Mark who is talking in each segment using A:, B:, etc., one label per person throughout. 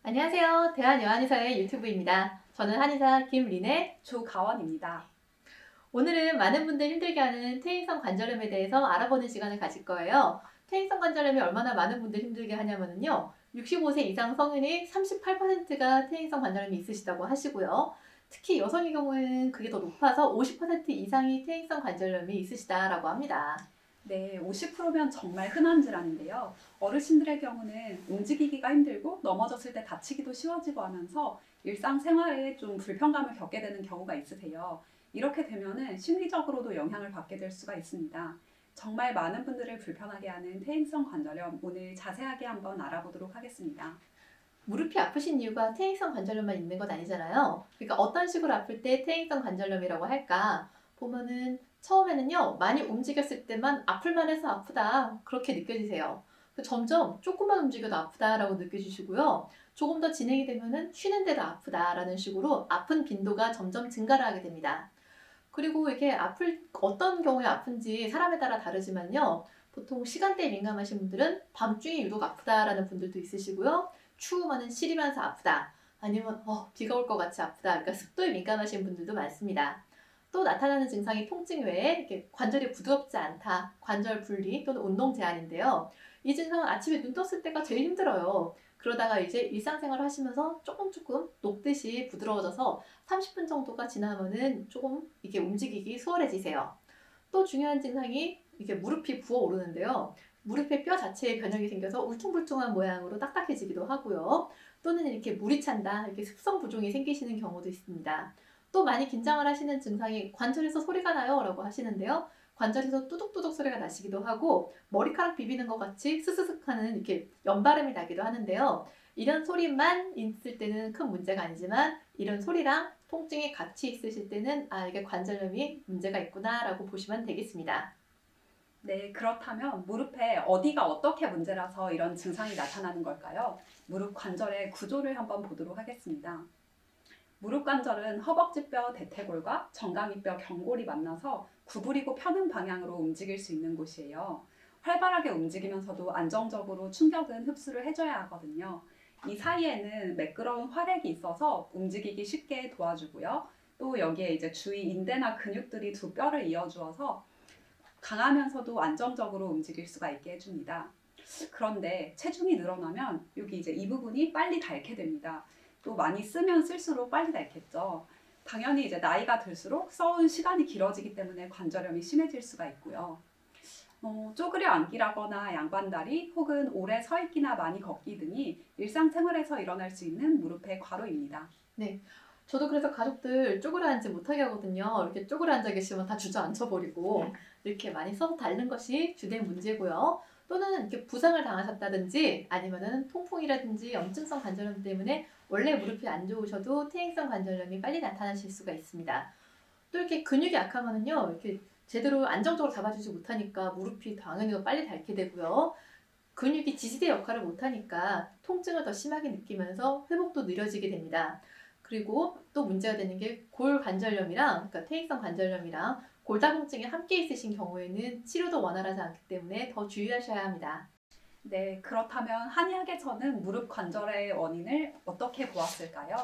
A: 안녕하세요. 대한여한의사의 유튜브입니다. 저는 한의사 김린의
B: 조가원입니다.
A: 오늘은 많은 분들 힘들게 하는 퇴행성 관절염에 대해서 알아보는 시간을 가질 거예요. 퇴행성 관절염이 얼마나 많은 분들 힘들게 하냐면요. 65세 이상 성인의 38%가 퇴행성 관절염이 있으시다고 하시고요. 특히 여성의 경우에는 그게 더 높아서 50% 이상이 퇴행성 관절염이 있으시다라고 합니다.
B: 네, 50%면 정말 흔한 질환인데요. 어르신들의 경우는 움직이기가 힘들고 넘어졌을 때 다치기도 쉬워지고 하면서 일상생활에 좀 불편감을 겪게 되는 경우가 있으세요. 이렇게 되면은 심리적으로도 영향을 받게 될 수가 있습니다. 정말 많은 분들을 불편하게 하는 퇴행성 관절염, 오늘 자세하게 한번 알아보도록 하겠습니다.
A: 무릎이 아프신 이유가 퇴행성 관절염만 있는 건 아니잖아요. 그러니까 어떤 식으로 아플 때 퇴행성 관절염이라고 할까? 보면은 처음에는요, 많이 움직였을 때만 아플만 해서 아프다. 그렇게 느껴지세요. 점점 조금만 움직여도 아프다라고 느껴지시고요. 조금 더 진행이 되면은 쉬는데도 아프다라는 식으로 아픈 빈도가 점점 증가를 하게 됩니다. 그리고 이게 어떤 경우에 아픈지 사람에 따라 다르지만요. 보통 시간대에 민감하신 분들은 밤중에 유독 아프다라는 분들도 있으시고요. 추우면은 시리면서 아프다. 아니면 비가 올 것 같이 아프다. 그러니까 습도에 민감하신 분들도 많습니다. 또 나타나는 증상이 통증 외에 이렇게 관절이 부드럽지 않다, 관절 분리 또는 운동 제한인데요. 이 증상은 아침에 눈 떴을 때가 제일 힘들어요. 그러다가 이제 일상생활을 하시면서 조금 녹듯이 부드러워져서 30분 정도가 지나면은 조금 이게 움직이기 수월해지세요. 또 중요한 증상이 이게 무릎이 부어오르는데요. 무릎의 뼈 자체에 변형이 생겨서 울퉁불퉁한 모양으로 딱딱해지기도 하고요. 또는 이렇게 물이 찬다, 이렇게 습성 부종이 생기시는 경우도 있습니다. 또 많이 긴장을 하시는 증상이 관절에서 소리가 나요 라고 하시는데요. 관절에서 뚜둑뚜둑 소리가 나시기도 하고 머리카락 비비는 것 같이 스스슥 하는 이렇게 연발음이 나기도 하는데요. 이런 소리만 있을 때는 큰 문제가 아니지만 이런 소리랑 통증이 같이 있으실 때는 이게 관절염이 문제가 있구나 라고 보시면 되겠습니다.
B: 네, 그렇다면 무릎에 어디가 어떻게 문제라서 이런 증상이 나타나는 걸까요? 무릎 관절의 구조를 한번 보도록 하겠습니다. 무릎 관절은 허벅지뼈 대퇴골과 정강이뼈 경골이 만나서 구부리고 펴는 방향으로 움직일 수 있는 곳이에요. 활발하게 움직이면서도 안정적으로 충격은 흡수를 해줘야 하거든요. 이 사이에는 매끄러운 활액이 있어서 움직이기 쉽게 도와주고요. 또 여기에 이제 주위 인대나 근육들이 두 뼈를 이어주어서 강하면서도 안정적으로 움직일 수가 있게 해줍니다. 그런데 체중이 늘어나면 여기 이제 이 부분이 빨리 닳게 됩니다. 또 많이 쓰면 쓸수록 빨리 닳겠죠. 당연히 이제 나이가 들수록 써온 시간이 길어지기 때문에 관절염이 심해질 수가 있고요. 쪼그려 앉기라거나 양반다리 혹은 오래 서 있기나 많이 걷기 등이 일상생활에서 일어날 수 있는 무릎의 과로입니다.
A: 네. 저도 그래서 가족들 쪼그려 앉지 못하게 하거든요. 이렇게 쪼그려 앉아 계시면 다 주저앉혀버리고 이렇게 많이 서서 닳는 것이 주된 문제고요. 또는 이렇게 부상을 당하셨다든지 아니면은 통풍이라든지 염증성 관절염 때문에 원래 무릎이 안 좋으셔도 퇴행성 관절염이 빨리 나타나실 수가 있습니다. 또 이렇게 근육이 약하면은요, 이렇게 제대로 안정적으로 잡아주지 못하니까 무릎이 당연히 더 빨리 닳게 되고요. 근육이 지지대 역할을 못하니까 통증을 더 심하게 느끼면서 회복도 느려지게 됩니다. 그리고 또 문제가 되는 게 골관절염이랑, 그러니까 퇴행성 관절염이랑 골다공증이 함께 있으신 경우에는 치료도 원활하지 않기 때문에 더 주의하셔야 합니다.
B: 네, 그렇다면 한의학에서는 무릎 관절의 원인을 어떻게 보았을까요?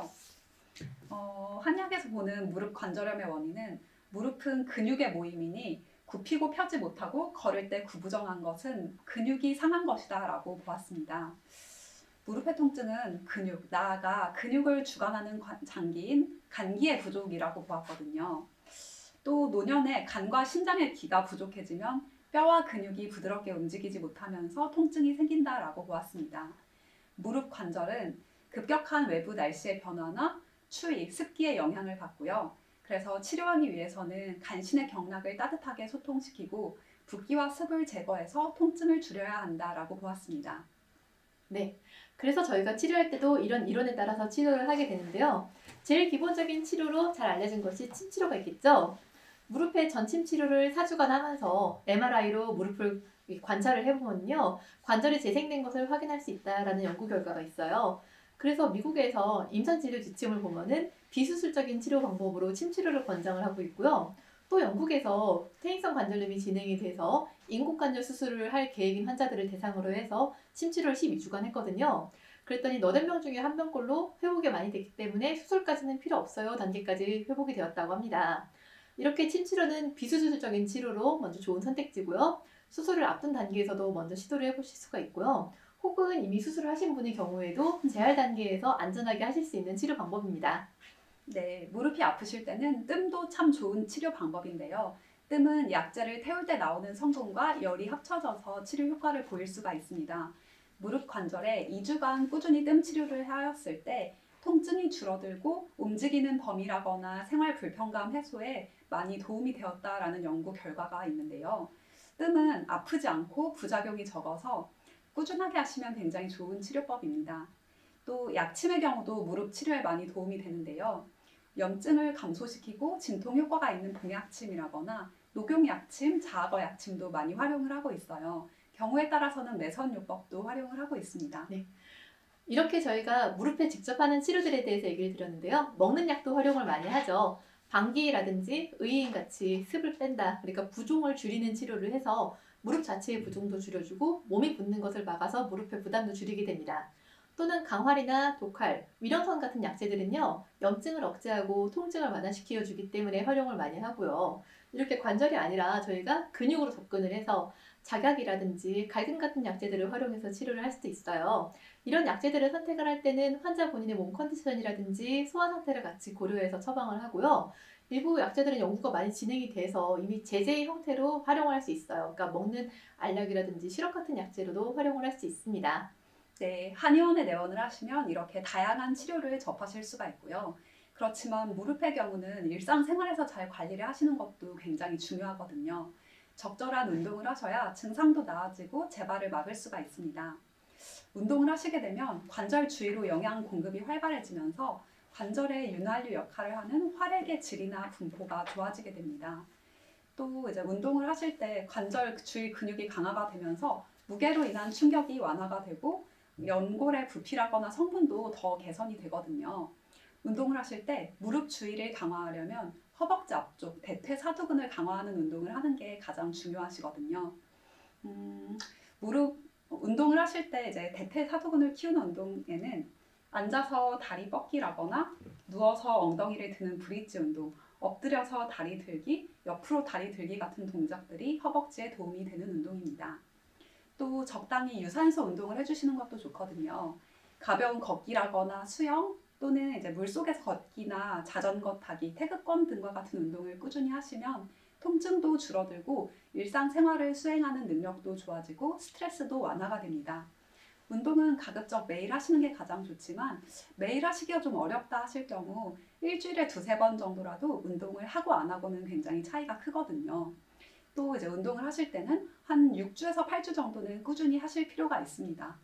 B: 한의학에서 보는 무릎 관절염의 원인은 무릎은 근육의 모임이니 굽히고 펴지 못하고 걸을 때 구부정한 것은 근육이 상한 것이다 라고 보았습니다. 무릎의 통증은 근육, 나아가 근육을 주관하는 장기인 간기의 부족이라고 보았거든요. 또 노년에 간과 심장의 기가 부족해지면 뼈와 근육이 부드럽게 움직이지 못하면서 통증이 생긴다라고 보았습니다. 무릎 관절은 급격한 외부 날씨의 변화나 추위, 습기의 영향을 받고요. 그래서 치료하기 위해서는 간신의 경락을 따뜻하게 소통시키고 붓기와 습을 제거해서 통증을 줄여야 한다라고 보았습니다.
A: 네. 그래서 저희가 치료할 때도 이런 이론에 따라서 치료를 하게 되는데요. 제일 기본적인 치료로 잘 알려진 것이 침치료가 있겠죠. 무릎의 전침 치료를 4주간 하면서 MRI로 무릎을 관찰을 해보면요. 관절이 재생된 것을 확인할 수 있다라는 연구 결과가 있어요. 그래서 미국에서 임상치료 지침을 보면은 비수술적인 치료 방법으로 침치료를 권장을 하고 있고요. 또 영국에서 퇴행성 관절염이 진행이 돼서 인공관절 수술을 할 계획인 환자들을 대상으로 해서 침치료를 12주간 했거든요. 그랬더니 8명 중에 1명꼴로 회복이 많이 됐기 때문에 수술까지는 필요 없어요 단계까지 회복이 되었다고 합니다. 이렇게 침 치료는 비수술적인 치료로 먼저 좋은 선택지고요. 수술을 앞둔 단계에서도 먼저 시도를 해보실 수가 있고요. 혹은 이미 수술을 하신 분의 경우에도 재활 단계에서 안전하게 하실 수 있는 치료 방법입니다.
B: 네, 무릎이 아프실 때는 뜸도 참 좋은 치료 방법인데요. 뜸은 약재를 태울 때 나오는 성분과 열이 합쳐져서 치료 효과를 보일 수가 있습니다. 무릎 관절에 2주간 꾸준히 뜸 치료를 하였을 때 통증이 줄어들고 움직이는 범위라거나 생활 불편감 해소에 많이 도움이 되었다라는 연구 결과가 있는데요. 뜸은 아프지 않고 부작용이 적어서 꾸준하게 하시면 굉장히 좋은 치료법입니다. 또 약침의 경우도 무릎 치료에 많이 도움이 되는데요. 염증을 감소시키고 진통 효과가 있는 봉약침이라거나 녹용약침, 자악어 약침도 많이 활용을 하고 있어요. 경우에 따라서는 매선요법도 활용을 하고 있습니다.
A: 네. 이렇게 저희가 무릎에 직접 하는 치료들에 대해서 얘기를 드렸는데요. 먹는 약도 활용을 많이 하죠. 방귀라든지 의인같이 습을 뺀다. 그러니까 부종을 줄이는 치료를 해서 무릎 자체의 부종도 줄여주고 몸이 붓는 것을 막아서 무릎의 부담도 줄이게 됩니다. 또는 강활이나 독활, 위령선 같은 약재들은요. 염증을 억제하고 통증을 완화시켜 주기 때문에 활용을 많이 하고요. 이렇게 관절이 아니라 저희가 근육으로 접근을 해서 작약이라든지 갈근 같은 약재들을 활용해서 치료를 할 수도 있어요. 이런 약재들을 선택을 할 때는 환자 본인의 몸 컨디션이라든지 소화 상태를 같이 고려해서 처방을 하고요. 일부 약재들은 연구가 많이 진행이 돼서 이미 제제의 형태로 활용을 할 수 있어요. 그러니까 먹는 알약이라든지 시럽 같은 약재로도 활용을 할 수 있습니다.
B: 네, 한의원에 내원을 하시면 이렇게 다양한 치료를 접하실 수가 있고요. 그렇지만 무릎의 경우는 일상생활에서 잘 관리를 하시는 것도 굉장히 중요하거든요. 적절한 운동을 하셔야 증상도 나아지고 재발을 막을 수가 있습니다. 운동을 하시게 되면 관절 주위로 영양 공급이 활발해지면서 관절의 윤활유 역할을 하는 활액의 질이나 분포가 좋아지게 됩니다. 또 이제 운동을 하실 때 관절 주위 근육이 강화가 되면서 무게로 인한 충격이 완화가 되고 연골의 부피라거나 성분도 더 개선이 되거든요. 운동을 하실 때 무릎 주위를 강화하려면 허벅지 앞쪽 대퇴사두근을 강화하는 운동을 하는 게 가장 중요하시거든요. 무릎 운동을 하실 때 이제 대퇴사두근을 키우는 운동에는 앉아서 다리 뻗기라거나 누워서 엉덩이를 드는 브릿지 운동, 엎드려서 다리 들기, 옆으로 다리 들기 같은 동작들이 허벅지에 도움이 되는 운동입니다. 또 적당히 유산소 운동을 해주시는 것도 좋거든요. 가벼운 걷기라거나 수영 또는 이제 물속에서 걷기나 자전거 타기, 태극권 등과 같은 운동을 꾸준히 하시면 통증도 줄어들고 일상생활을 수행하는 능력도 좋아지고 스트레스도 완화가 됩니다. 운동은 가급적 매일 하시는 게 가장 좋지만 매일 하시기가 좀 어렵다 하실 경우 일주일에 2-3번 정도라도 운동을 하고 안 하고는 굉장히 차이가 크거든요. 또 이제 운동을 하실 때는 한 6주에서 8주 정도는 꾸준히 하실 필요가 있습니다.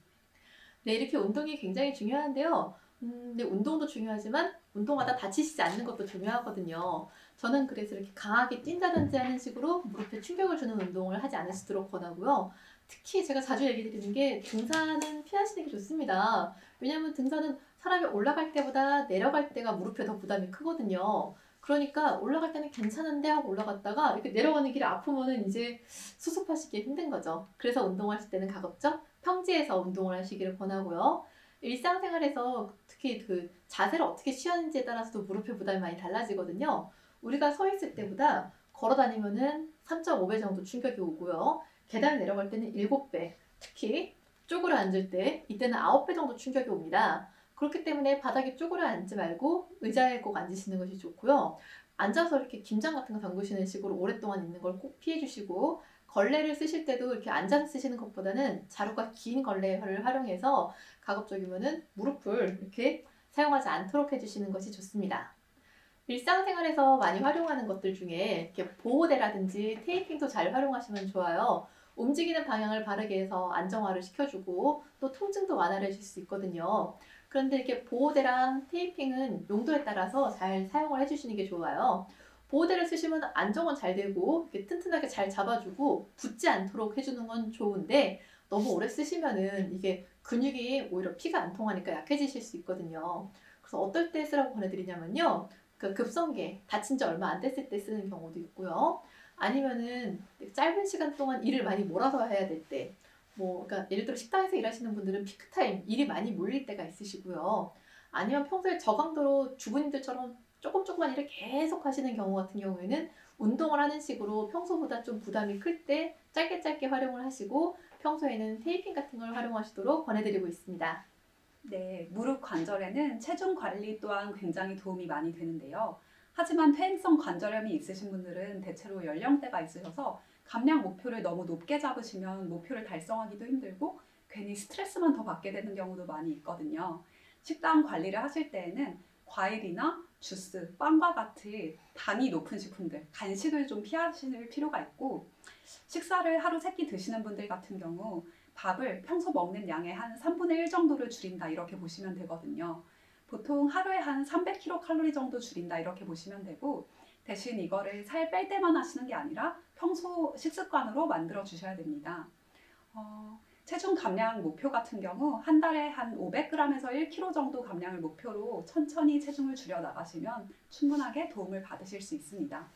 A: 네, 이렇게 운동이 굉장히 중요한데요. 근데 운동도 중요하지만 운동하다 다치시지 않는 것도 중요하거든요. 저는 그래서 이렇게 강하게 뛴다든지 하는 식으로 무릎에 충격을 주는 운동을 하지 않으시도록 권하고요. 특히 제가 자주 얘기 드리는 게 등산은 피하시는 게 좋습니다. 왜냐하면 등산은 사람이 올라갈 때보다 내려갈 때가 무릎에 더 부담이 크거든요. 그러니까 올라갈 때는 괜찮은데 하고 올라갔다가 이렇게 내려가는 길이 아프면은 이제 수습하시기 힘든 거죠. 그래서 운동하실 때는 가급적 평지에서 운동을 하시기를 권하고요. 일상생활에서 특히 그 자세를 어떻게 취하는지에 따라서도 무릎의 부담이 많이 달라지거든요. 우리가 서 있을 때보다 걸어 다니면은 3.5배 정도 충격이 오고요. 계단을 내려갈 때는 7배, 특히 쪼그려 앉을 때 이때는 9배 정도 충격이 옵니다. 그렇기 때문에 바닥에 쪼그려 앉지 말고 의자에 꼭 앉으시는 것이 좋고요. 앉아서 이렇게 김장 같은 거 담그시는 식으로 오랫동안 있는 걸 꼭 피해 주시고 걸레를 쓰실 때도 이렇게 앉아서 쓰시는 것보다는 자루가 긴 걸레를 활용해서 가급적이면은 무릎을 이렇게 사용하지 않도록 해주시는 것이 좋습니다. 일상생활에서 많이 활용하는 것들 중에 이렇게 보호대라든지 테이핑도 잘 활용하시면 좋아요. 움직이는 방향을 바르게 해서 안정화를 시켜주고 또 통증도 완화를 해줄 수 있거든요. 그런데 이렇게 보호대랑 테이핑은 용도에 따라서 잘 사용을 해주시는 게 좋아요. 보호대를 쓰시면 안정은 잘 되고 이렇게 튼튼하게 잘 잡아주고 붓지 않도록 해주는 건 좋은데 너무 오래 쓰시면은 이게 근육이 오히려 피가 안 통하니까 약해지실 수 있거든요. 그래서 어떨 때 쓰라고 권해드리냐면요. 그 급성계 다친 지 얼마 안 됐을 때 쓰는 경우도 있고요. 아니면은 짧은 시간 동안 일을 많이 몰아서 해야 될 때, 그러니까 예를 들어 식당에서 일하시는 분들은 피크타임, 일이 많이 몰릴 때가 있으시고요. 아니면 평소에 저강도로 주부님들처럼 조금만 일을 계속 하시는 경우 같은 경우에는 운동을 하는 식으로 평소보다 좀 부담이 클 때 짧게 활용을 하시고 평소에는 테이핑 같은 걸 활용하시도록 권해드리고 있습니다.
B: 네, 무릎 관절에는 체중 관리 또한 굉장히 도움이 많이 되는데요. 하지만 퇴행성 관절염이 있으신 분들은 대체로 연령대가 있으셔서 감량 목표를 너무 높게 잡으시면 목표를 달성하기도 힘들고 괜히 스트레스만 더 받게 되는 경우도 많이 있거든요. 식단 관리를 하실 때에는 과일이나 주스, 빵과 같은 단이 높은 식품들, 간식을 좀 피하실 필요가 있고 식사를 하루 3끼 드시는 분들 같은 경우 밥을 평소 먹는 양의 한 3분의 1 정도를 줄인다 이렇게 보시면 되거든요. 보통 하루에 한 300kcal 정도 줄인다 이렇게 보시면 되고 대신 이거를 살 뺄 때만 하시는 게 아니라 평소 식습관으로 만들어 주셔야 됩니다. 체중 감량 목표 같은 경우 한 달에 한 500g에서 1kg 정도 감량을 목표로 천천히 체중을 줄여 나가시면 충분하게 도움을 받으실 수 있습니다.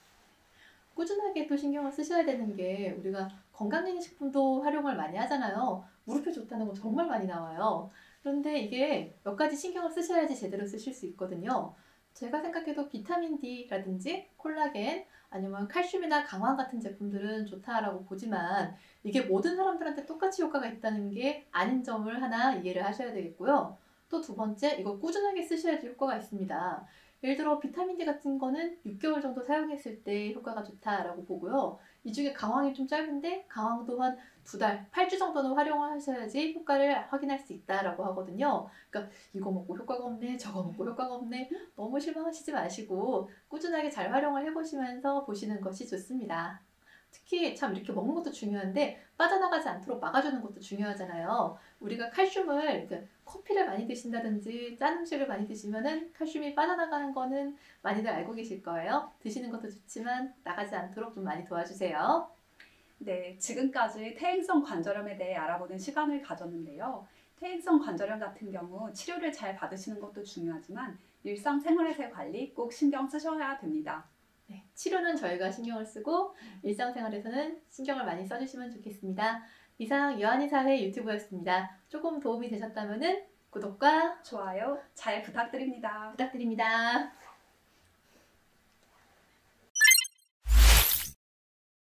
A: 꾸준하게 또 신경을 쓰셔야 되는 게 우리가 건강기능식품도 활용을 많이 하잖아요. 무릎에 좋다는 거 정말 많이 나와요. 그런데 이게 몇 가지 신경을 쓰셔야지 제대로 쓰실 수 있거든요. 제가 생각해도 비타민 D라든지 콜라겐 아니면 칼슘이나 강황 같은 제품들은 좋다라고 보지만 이게 모든 사람들한테 똑같이 효과가 있다는 게 아닌 점을 하나 이해를 하셔야 되겠고요. 또 두 번째, 이거 꾸준하게 쓰셔야지 효과가 있습니다. 예를 들어 비타민 D 같은 거는 6개월 정도 사용했을 때 효과가 좋다라고 보고요. 이 중에 강황이 좀 짧은데 강황도 한 2달, 8주 정도는 활용을 하셔야지 효과를 확인할 수 있다라고 하거든요. 그러니까 이거 먹고 효과가 없네, 저거 먹고 효과가 없네, 너무 실망하시지 마시고 꾸준하게 잘 활용을 해보시면서 보시는 것이 좋습니다. 특히 참 이렇게 먹는 것도 중요한데 빠져나가지 않도록 막아주는 것도 중요하잖아요. 우리가 칼슘을 커피를 많이 드신다든지 짠 음식을 많이 드시면은 칼슘이 빠져나가는 거는 많이들 알고 계실 거예요. 드시는 것도 좋지만 나가지 않도록 좀 많이 도와주세요.
B: 네, 지금까지 퇴행성 관절염에 대해 알아보는 시간을 가졌는데요. 퇴행성 관절염 같은 경우 치료를 잘 받으시는 것도 중요하지만 일상생활에서의 관리 꼭 신경 쓰셔야 됩니다.
A: 네, 치료는 저희가 신경을 쓰고 일상생활에서는 신경을 많이 써주시면 좋겠습니다. 이상 유한의 사회 유튜브였습니다. 조금 도움이 되셨다면 구독과
B: 좋아요 잘 부탁드립니다.
A: 부탁드립니다.